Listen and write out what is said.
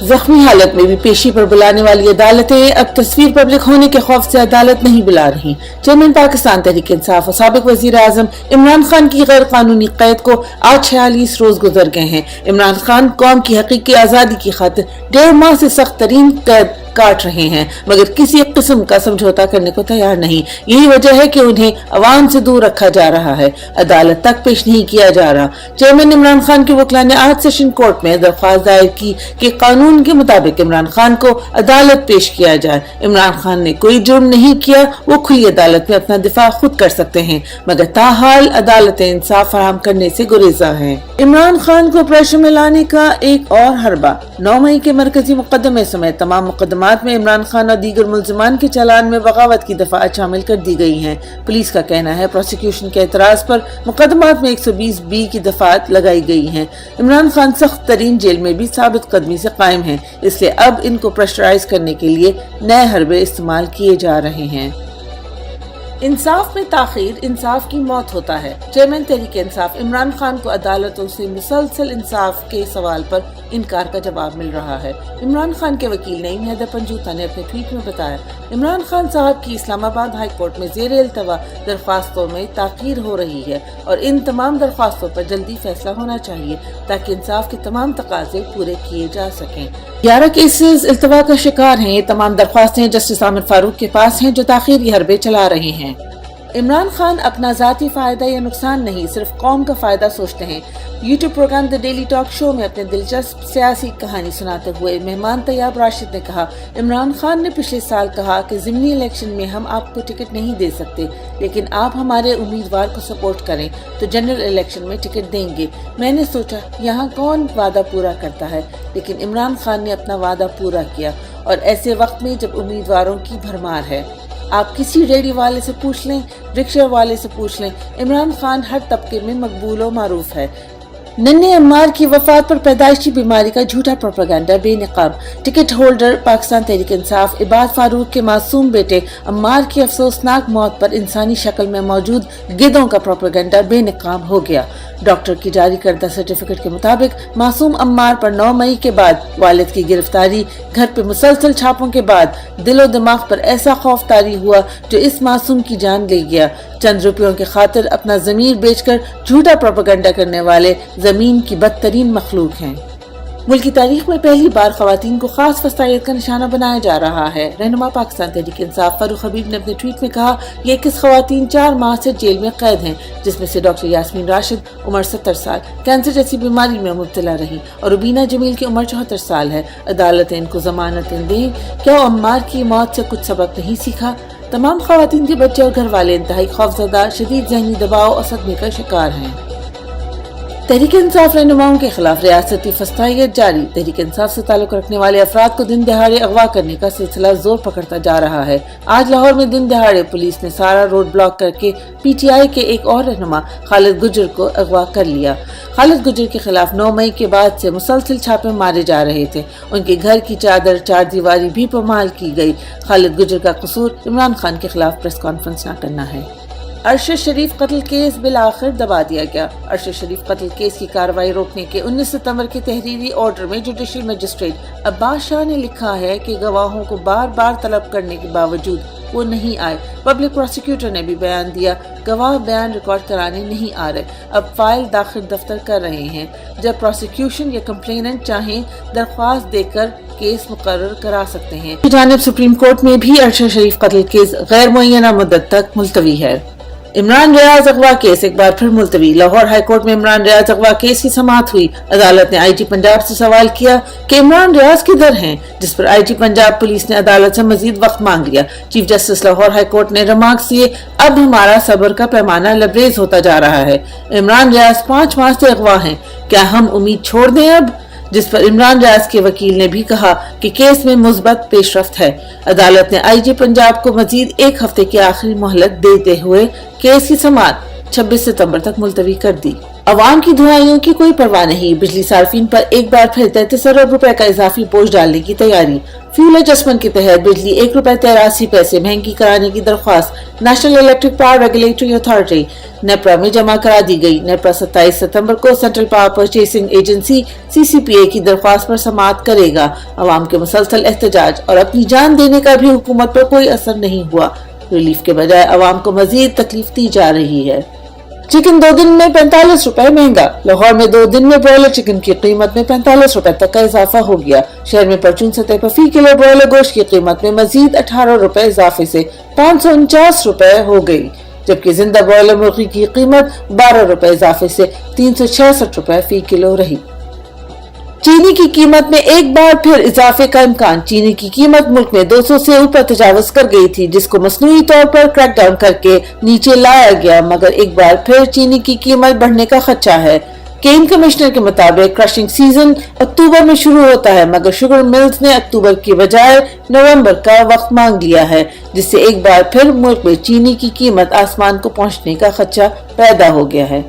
जख्मी हालत में भी पेशी पर बुलाने वाली अदालतें अब तस्वीर पब्लिक होने के खौफ से अदालत नहीं बुला रही। चेयरमैन पाकिस्तान तहरीक इंसाफ और साबिक वजीर आजम इमरान खान की गैर कानूनी कैद को आज 46 रोज गुजर गए हैं। इमरान खान कौम की हकीकी आजादी की खातिर 1.5 माह से सख्त तरीन कैद काट रहे हैं, मगर किसी किस्म का समझौता करने को तैयार नहीं। यही वजह है कि उन्हें अवाम से दूर रखा जा रहा है, अदालत तक पेश नहीं किया जा रहा। चेयरमैन इमरान खान के वकील ने आज सेशन कोर्ट में दरख्वास्त दायर की कि कानून के मुताबिक इमरान खान को अदालत पेश किया जाए। इमरान खान ने कोई जुर्म नहीं किया, वो खुली अदालत में अपना दिफा खुद कर सकते हैं, मगर ताहाल अदालतें इंसाफ फराहम करने से गुरेजा हैं। इमरान खान को प्रेशर में लाने का एक और हरबा। 9 मई के मरकजी मुकदमे समेत तमाम मुकदमात में इमरान खान और दीगर मुल्जिमान के चालान में बगावत की दफात शामिल कर दी गई हैं। पुलिस का कहना है प्रोसिक्यूशन के एतराज पर मुकदमात में 120B की दफात लगाई गई हैं। इमरान खान सख्त तरीन जेल में भी साबित कदमी से कायम हैं, इसलिए अब इनको प्रेशराइज करने के लिए नए हरबे इस्तेमाल किए जा रहे हैं। इंसाफ में ताखीर इंसाफ की मौत होता है। चेयरमैन तहरीक इंसाफ इमरान खान को अदालतों से मुसलसल इंसाफ के सवाल पर इनकार का जवाब मिल रहा है। इमरान खान के वकील नईम हैदर पंजूता ने अपने ट्वीट में बताया, इमरान खान साहब की इस्लामाबाद हाई कोर्ट में ज़ेर इल्तवा दरख्वास्तों में ताखीर हो रही है और इन तमाम दरख्वास्तों पर जल्दी फैसला होना चाहिए ताकि इंसाफ के तमाम तकाजे पूरे किए जा सकें। 11 केसेस इल्तवा का शिकार हैं। ये तमाम दरख्वास्तें जस्टिस आमिर फारूक के पास हैं जो ताखीरी हरबे चला रहे हैं। इमरान खान अपना जाती फायदा या नुकसान नहीं, सिर्फ कौम का फायदा सोचते हैं। YouTube programme the daily talk show में अपने दिलचस्प सियासी कहानी सुनाते हुए मेहमान तैयब राशिद ने कहा, इमरान खान ने पिछले साल कहा कि ज़िमनी इलेक्शन में हम आपको टिकट नहीं दे सकते, लेकिन आप हमारे उम्मीदवार को सपोर्ट करें तो जनरल इलेक्शन में टिकट देंगे। मैंने सोचा यहाँ कौन वादा पूरा करता है, लेकिन इमरान खान ने अपना वादा पूरा किया, और ऐसे वक्त में जब उम्मीदवारों की भरमार है। आप किसी रेडी वाले से पूछ लें, रिक्शा वाले से पूछ लें, इमरान खान हर तबके में मकबूल और मारूफ है। नन्हे अम्मार की वफात पर पैदाइशी बीमारी का झूठा प्रोपेगेंडा बेनकाब। टिकट होल्डर पाकिस्तान तहरीक इंसाफ इबाद फारूक के मासूम बेटे अम्मार की अफसोसनाक मौत पर इंसानी शक्ल में मौजूद गिद्धों का प्रोपेगेंडा बेनकाब हो गया। डॉक्टर की जारी करदा सर्टिफिकेट के मुताबिक मासूम अम्मार पर 9 मई के बाद वालिद की गिरफ्तारी, घर पे मुसलसल छापों के बाद दिलो दिमाग पर ऐसा खौफ तारी हुआ जो इस मासूम की जान ले गया। चंद रुपयों के खातिर अपना ज़मीर बेचकर झूठा प्रोपेगेंडा करने वाले ज़मीन की बदतरीन मखलूक हैं। मुल्क की तारीख में पहली बार खवातीन को खास वसायत का निशाना बनाया जा रहा है। रहनुमा पाकिस्तान तहरीक इंसाफ फारूक हबीब ने अपने ट्वीट में कहा, ये 21 खवातीन 4 माह से जेल में कैद हैं, जिसमें से डॉक्टर यास्मीन राशिद उम्र 70 साल कैंसर जैसी बीमारी में मुब्तला रही और रुबीना जमील की उम्र 74 साल है। अदालतें इनको जमानतें दें। क्या अम्मार की मौत से कुछ सबक नहीं सीखा? तमाम खवातीन के बच्चे और घर वाले इंतहाई खौफजदा, शदीद ज़हनी दबाव और सदमे का शिकार हैं। तहरीक इंसाफ रहनुमाओं के खिलाफ रियासती फसाइयत जारी। तहरीक इंसाफ से ताल्लुक रखने वाले अफराद को दिन दहाड़े अगवा करने का सिलसिला जोर पकड़ता जा रहा है। आज लाहौर में दिन दहाड़े पुलिस ने सारा रोड ब्लॉक करके PTI के एक और रहनुमा खालिद गुजर को अगवा कर लिया। खालिद गुजर के खिलाफ 9 मई के बाद से मुसलसल छापे मारे जा रहे थे। उनके घर की चादर चार दीवारी भी पामाल की गई। खालिद गुजर का कसूर इमरान खान के खिलाफ प्रेस कॉन्फ्रेंस न करना है। अरशद शरीफ कत्ल केस बिल आखिर दबा दिया गया। अरशद शरीफ कत्ल केस की कार्रवाई रोकने के 19 सितंबर के तहरीरी ऑर्डर में जुडिशल मजिस्ट्रेट अब्बास शाह ने लिखा है कि गवाहों को बार बार तलब करने के बावजूद वो नहीं आए। पब्लिक प्रोसिक्यूटर ने भी बयान दिया, गवाह बयान रिकॉर्ड कराने नहीं आ रहे, अब फाइल दाखिल दफ्तर कर रहे हैं। जब प्रोसिक्यूशन या कंप्लेनेंट चाहें दरख्वास्त देकर केस मुकर्रर करा सकते हैं। जानिब सुप्रीम कोर्ट में भी अरशद शरीफ कत्ल केस गैर मुअय्यना मुद्दत तक मुलतवी है। इमरान रियाज अगवा केस एक बार फिर मुलतवी। लाहौर हाई कोर्ट में इमरान रियाज अगवा केस की समाअत हुई। अदालत ने IG पंजाब से सवाल किया कि इमरान रियाज किधर हैं, जिस पर IG पंजाब पुलिस ने अदालत से मजीद वक्त मांग लिया। Chief justice Lahore high court ने रिमार्क्स दिए, अब हमारा सब्र का पैमाना लबरेज होता जा रहा है। इमरान रियाज 5 माह से अगवा हैं, क्या हम उम्मीद छोड़ दें अब? जिस पर इमरान रियाज के वकील ने भी कहा कि केस में मुस्बत पेशरफ्त है। अदालत ने IG पंजाब को मजीद 1 हफ्ते की आखिरी मोहलत देते हुए केस की समाअत 26 सितंबर तक मुलतवी कर दी। عوام کی دعائیوں کی کوئی پرواہ نہیں، بجلی صارفین پر ایک بار پھر 33 ارب روپے کا اضافی بوجھ ڈالنے کی تیاری۔ فیول ایڈجسٹمنٹ کے تحت بجلی 1 روپے 83 پیسے مہنگی کرانے کی درخواست national electric power regulatory authority NEPRA میں جمع کرا دی گئی۔ نیپرا 27 ستمبر کو central power purchasing agency CCPA کی درخواست پر سماعت کرے گا۔ عوام کے مسلسل احتجاج اور اپنی جان دینے کا بھی حکومت پر کوئی اثر نہیں ہوا، ریلیف کے بجائے عوام کو مزید تکلیف دی جا رہی ہے۔ چکن 2 دن میں 45 روپے مہنگا۔ لاہور میں 2 دن میں برائلر چکن کی قیمت میں 45 روپے تک کا اضافہ ہو گیا۔ شہر میں پرچون سطح پر فی کلو برائلر گوشت کی قیمت میں مزید 18 روپے اضافے سے 549 روپے ہو گئی، جبکہ زندہ برائلر مرغی کی قیمت 12 روپے اضافے سے 366 روپے فی کلو رہی۔ چینی کی قیمت میں ایک بار پھر اضافے کا امکان۔ چینی کی قیمت ملک میں 200 سے اوپر تجاوز کر گئی تھی، جس کو مصنوعی طور پر کریک ڈاؤن کر کے نیچے لایا گیا، مگر ایک بار پھر چینی کی قیمت بڑھنے کا خدشہ ہے۔ کین کمشنر کے مطابق کرشنگ سیزن اکتوبر میں شروع ہوتا ہے، مگر شوگر ملز نے اکتوبر کی بجائے نومبر کا وقت مانگ لیا ہے، جس سے ایک بار پھر ملک میں چینی کی قیمت آسمان کو پہنچنے کا خدشہ پیدا ہو گیا ہے۔